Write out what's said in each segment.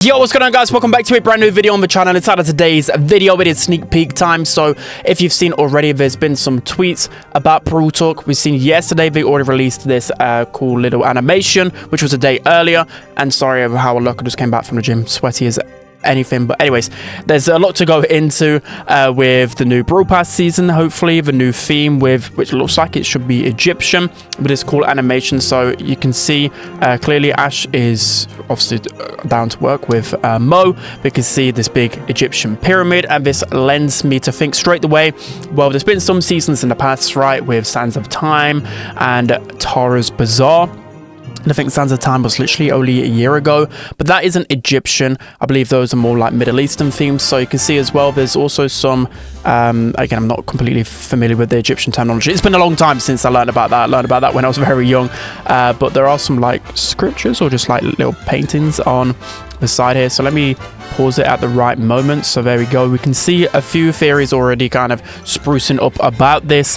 Yo, what's going on, guys? Welcome back to a brand new video on the channel. It's out of today's video. It is sneak peek time. So if you've seen already, there's been some tweets about Brawl Talk. We've seen yesterday they already released this cool little animation, which was a day earlier. And sorry over how I look. I just came back from the gym, sweaty as anything. But anyways, there's a lot to go into with the new Brawl Pass season. Hopefully the new theme, with which looks like it should be Egyptian, with this cool animation. So you can see clearly Ash is obviously down to work with Mo. We can see this big Egyptian pyramid, and this lends me to think straight away, well, there's been some seasons in the past, right, with Sands of Time and Tara's Bazaar. And I think Sands of Time was literally only a year ago, but that isn't Egyptian. I believe those are more like Middle Eastern themes. So you can see as well, there's also some, again, I'm not completely familiar with the Egyptian terminology. It's been a long time since I learned about that. I learned about that when I was very young. But there are some like scriptures or just like little paintings on the side here. So let me pause it at the right moment. So there we go. We can see a few theories already kind of sprucing up about this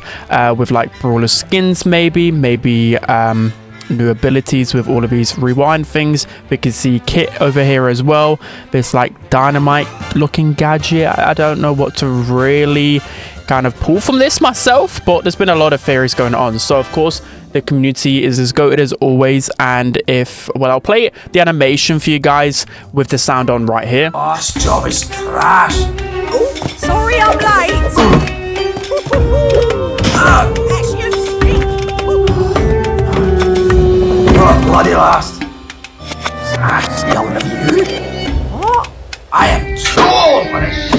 with like Brawler skins, maybe new abilities with all of these rewind things. We can see Kit over here as well. This like dynamite looking gadget. I don't know what to really kind of pull from this myself, but there's been a lot of theories going on. So of course the community is as goated as always, and if, well, I'll play the animation for you guys with the sound on right here. Oh, this job is trash. Oh, sorry I'm late. Bloody last. That's young of you. What? I am told for this.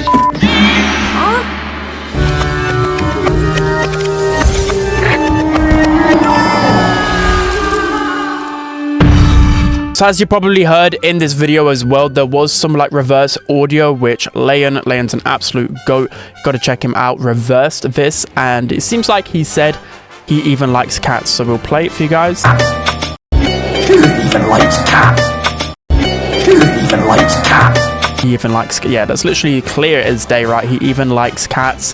So as you probably heard in this video as well, there was some like reverse audio, which Leon's an absolute goat. Gotta check him out. Reversed this, and it seems like he said he even likes cats. So we'll play it for you guys. Who even likes cats? Who even likes cats? He even likes, yeah, that's literally clear as day, right? He even likes cats,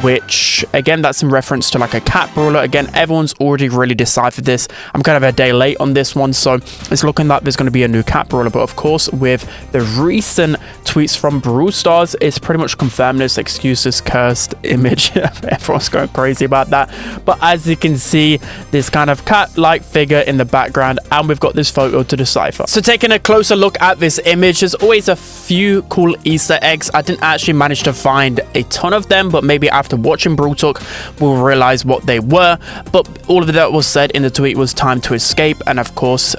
which again, that's in reference to like a cat brawler. Again, everyone's already really deciphered this. I'm kind of a day late on this one, so it's looking like there's going to be a new cat brawler. But of course, with the recent tweets from Brawl Stars, it's pretty much confirmed this. Excuse this cursed image. Everyone's going crazy about that. But as you can see, this kind of cat-like figure in the background, and we've got this photo to decipher. So taking a closer look at this image, there's always a few cool Easter eggs. I didn't actually manage to find a ton of them, but maybe after watching Brawl Talk we'll realize what they were. But all of that was said in the tweet was time to escape, and of course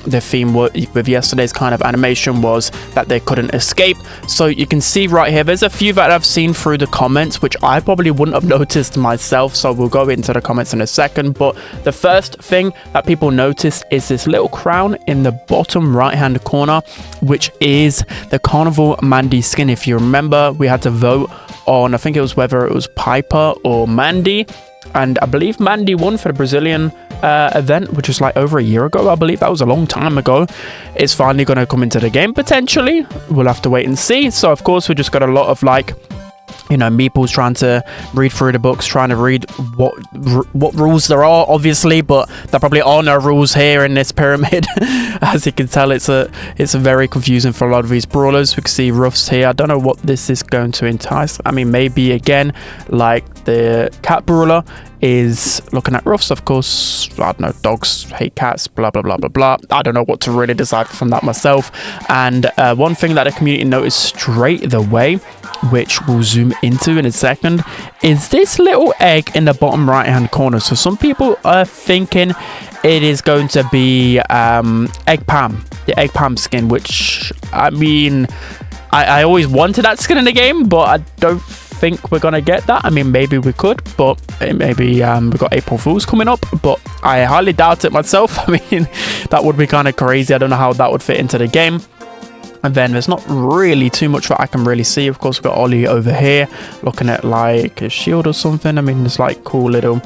the theme with yesterday's kind of animation was that they couldn't escape. So you can see right here, there's a few that I've seen through the comments which I probably wouldn't have noticed myself, so we'll go into the comments in a second. But the first thing that people noticed is this little crown in the bottom right hand corner, which is the Carnival Mandy skin. If you remember, we had to vote on, I think it was whether it was Piper or Mandy, and I believe Mandy won for the Brazilian event, which was like over a year ago. I believe that was a long time ago. It's finally going to come into the game potentially. We'll have to wait and see. So of course we just got a lot of like, you know, meeples trying to read through the books, trying to read what rules there are, obviously, but there probably are no rules here in this pyramid. As you can tell, it's a very confusing for a lot of these brawlers. We can see Ruffs here. I don't know what this is going to entice. I mean, maybe again, like the cat brawler is looking at Ruffs. Of course, I don't know, dogs hate cats, blah blah blah blah blah. I don't know what to really decide from that myself. And one thing that the community noticed straight away, which we'll zoom into in a second, is this little egg in the bottom right hand corner. So some people are thinking it is going to be Egg Pam, the Egg Pam skin, which I mean, I always wanted that skin in the game, but I don't think we're gonna get that. I mean, maybe we could, but maybe we've got April Fools coming up, but I highly doubt it myself. I mean, that would be kind of crazy. I don't know how that would fit into the game. And then there's not really too much that I can really see. Of course, we've got Ollie over here looking at like a shield or something. I mean, it's like cool little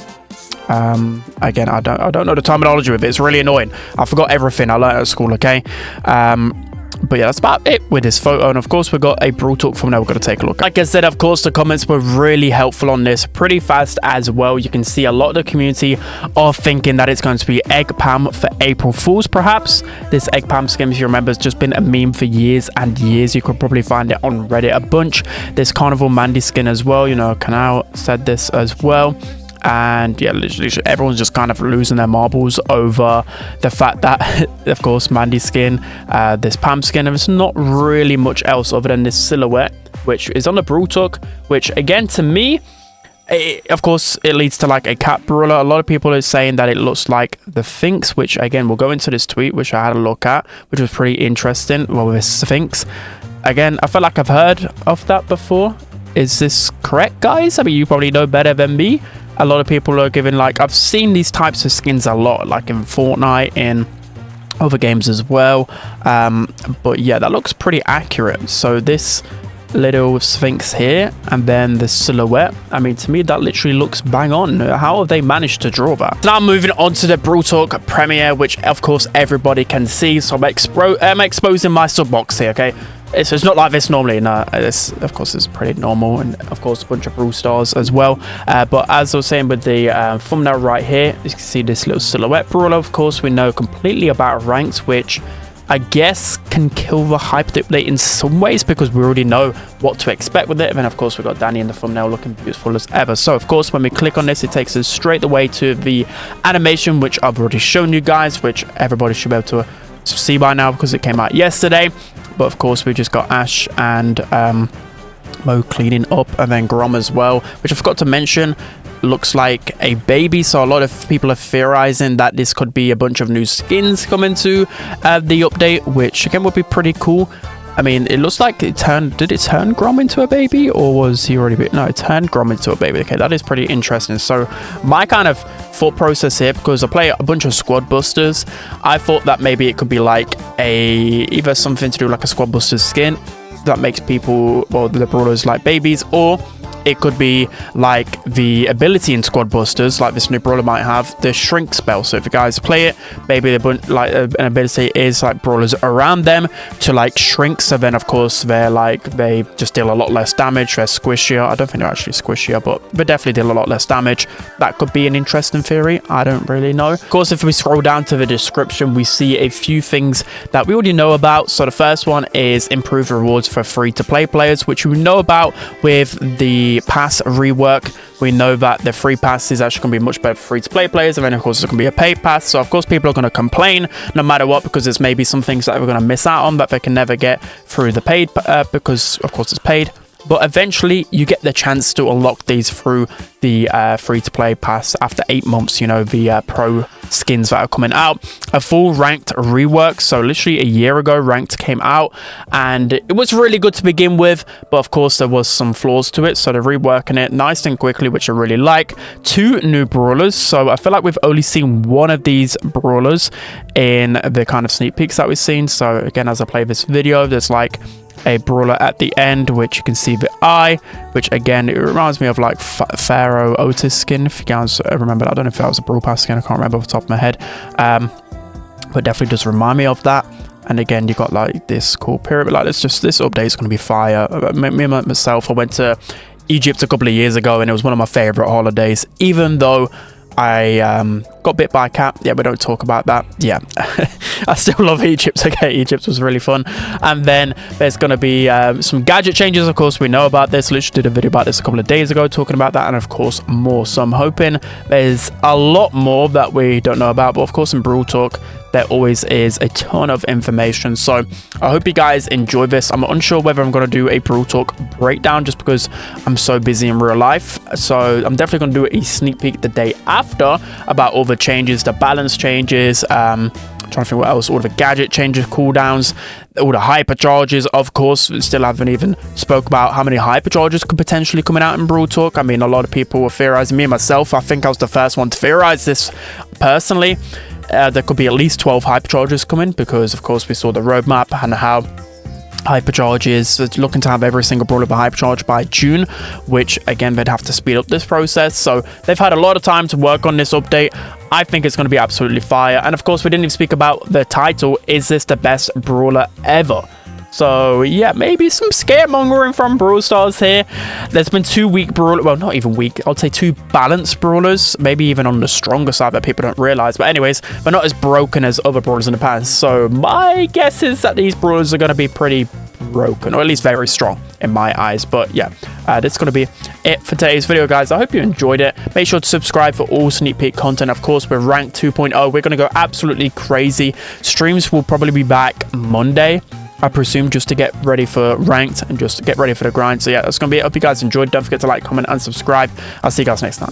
again, I don't know the terminology of it. It's really annoying. I forgot everything I learned at school. Okay. But yeah, that's about it with this photo. And of course, we've got a Brawl Talk thumbnail we're going to take a look at. Like I said, of course, the comments were really helpful on this, pretty fast as well. You can see a lot of the community are thinking that it's going to be Egg Pam for April Fools, perhaps. This Egg Pam skin, if you remember, has just been a meme for years and years. You could probably find it on Reddit a bunch. This Carnival Mandy skin as well, you know, Canal said this as well. And yeah, literally everyone's just kind of losing their marbles over the fact that, of course, Mandy skin, this Pam skin, and there's not really much else other than this silhouette, which is on the Brawl Talk, which again, to me, of course, it leads to like a cat brawler. A lot of people are saying that it looks like the SPHINX, which again, we'll go into this tweet, which I had a look at, which was pretty interesting. Well, with SPHINX, again, I feel like I've heard of that before. Is this correct, guys? I mean, you probably know better than me. A lot of people are giving, like, I've seen these types of skins a lot, like in Fortnite, in other games as well. But yeah, that looks pretty accurate. So this little SPHINX here, and then the silhouette, I mean, to me, that literally looks bang on. How have they managed to draw that? Now moving on to the Brawl Talk premiere, which of course everybody can see. So I'm exposing my sub box here, okay? It's not like this normally. No, this of course is pretty normal, and of course a bunch of Brawl stars as well. But as I was saying with the thumbnail right here, you can see this little silhouette brawler. Of course, we know completely about ranks, which I guess can kill the hype update in some ways, because we already know what to expect with it. And then of course we've got Danny in the thumbnail looking beautiful as ever. So of course, when we click on this, it takes us straight away to the animation, which I've already shown you guys, which everybody should be able to see by now because it came out yesterday. But of course, we just got Ash and Mo cleaning up, and then Grom as well, which I forgot to mention, looks like a baby. So a lot of people are theorizing that this could be a bunch of new skins coming to the update, which again would be pretty cool. I mean, it looks like it turned... Did it turn Grom into a baby, or was he already... No, it turned Grom into a baby. Okay, that is pretty interesting. So my kind of thought process here, because I play a bunch of squad busters, I thought that maybe it could be like either something to do like a squad busters skin that makes people, well, the brawlers like babies, or it could be like the ability in squad busters, like this new brawler might have, the shrink spell. So if you guys play it, maybe like an ability is like brawlers around them to like shrink. So then of course they're like, they just deal a lot less damage. They're squishier. I don't think they're actually squishier, but they definitely deal a lot less damage. That could be an interesting theory. I don't really know. Of course, if we scroll down to the description, we see a few things that we already know about. So the first one is improved rewards for free-to-play players, which we know about with the pass rework. We know that the free pass is actually going to be much better for free-to-play players, and then of course it's going to be a paid pass. So of course people are going to complain no matter what, because there's maybe some things that we're going to miss out on that they can never get through the paid, because of course it's paid. But eventually you get the chance to unlock these through the free-to-play pass after 8 months, you know, the pro skins that are coming out. A full ranked rework. So literally a year ago, ranked came out, and it was really good to begin with, but of course there was some flaws to it. So they're reworking it nice and quickly, which I really like. 2 new brawlers. So I feel like we've only seen one of these brawlers in the kind of sneak peeks that we've seen. So again, as I play this video, there's like a brawler at the end, which you can see the eye, which again, it reminds me of like Pharaoh Otis skin, if you guys remember that. I don't know if that was a Brawl Pass skin, I can't remember off the top of my head, but definitely does remind me of that. And again, you got like this cool pyramid. Like this update is going to be fire. Me myself, I went to Egypt a couple of years ago, and it was one of my favorite holidays, even though I got bit by a cat. Yeah, we don't talk about that. Yeah, I still love Egypt. Okay, Egypt was really fun. And then there's going to be some gadget changes. Of course, we know about this. Literally did a video about this a couple of days ago talking about that, and of course more. So I'm hoping there's a lot more that we don't know about, but of course in Brawl Talk there always is a ton of information. So I hope you guys enjoy this. I'm unsure whether I'm going to do a Brawl Talk breakdown just because I'm so busy in real life. So I'm definitely going to do a sneak peek the day after about all the changes, the balance changes, trying to think what else, all the gadget changes, cooldowns, all the hypercharges. Of course, we still haven't even spoke about how many hypercharges could potentially coming out in Brawl Talk. I mean, a lot of people were theorizing, me myself, I think I was the first one to theorize this personally. There could be at least 12 hypercharges coming, because of course we saw the roadmap and how hypercharges, looking to have every single brawler be hypercharged by June, which again they'd have to speed up this process. So they've had a lot of time to work on this update. I think it's going to be absolutely fire. And of course, we didn't even speak about the title. Is this the best brawler ever? So yeah, maybe some scaremongering from Brawl Stars here. There's been 2 weak brawlers, well, not even weak, I'd say 2 balanced brawlers, maybe even on the stronger side that people don't realize. But anyways, they're not as broken as other brawlers in the past. So my guess is that these brawlers are going to be pretty broken, or at least very strong in my eyes. But yeah, that's going to be it for today's video, guys. I hope you enjoyed it. Make sure to subscribe for all sneak peek content. Of course, we're ranked 2.0. We're going to go absolutely crazy. Streams will probably be back Monday, I presume, just to get ready for ranked and just get ready for the grind. So yeah, that's going to be it. I hope you guys enjoyed. Don't forget to like, comment, and subscribe. I'll see you guys next time.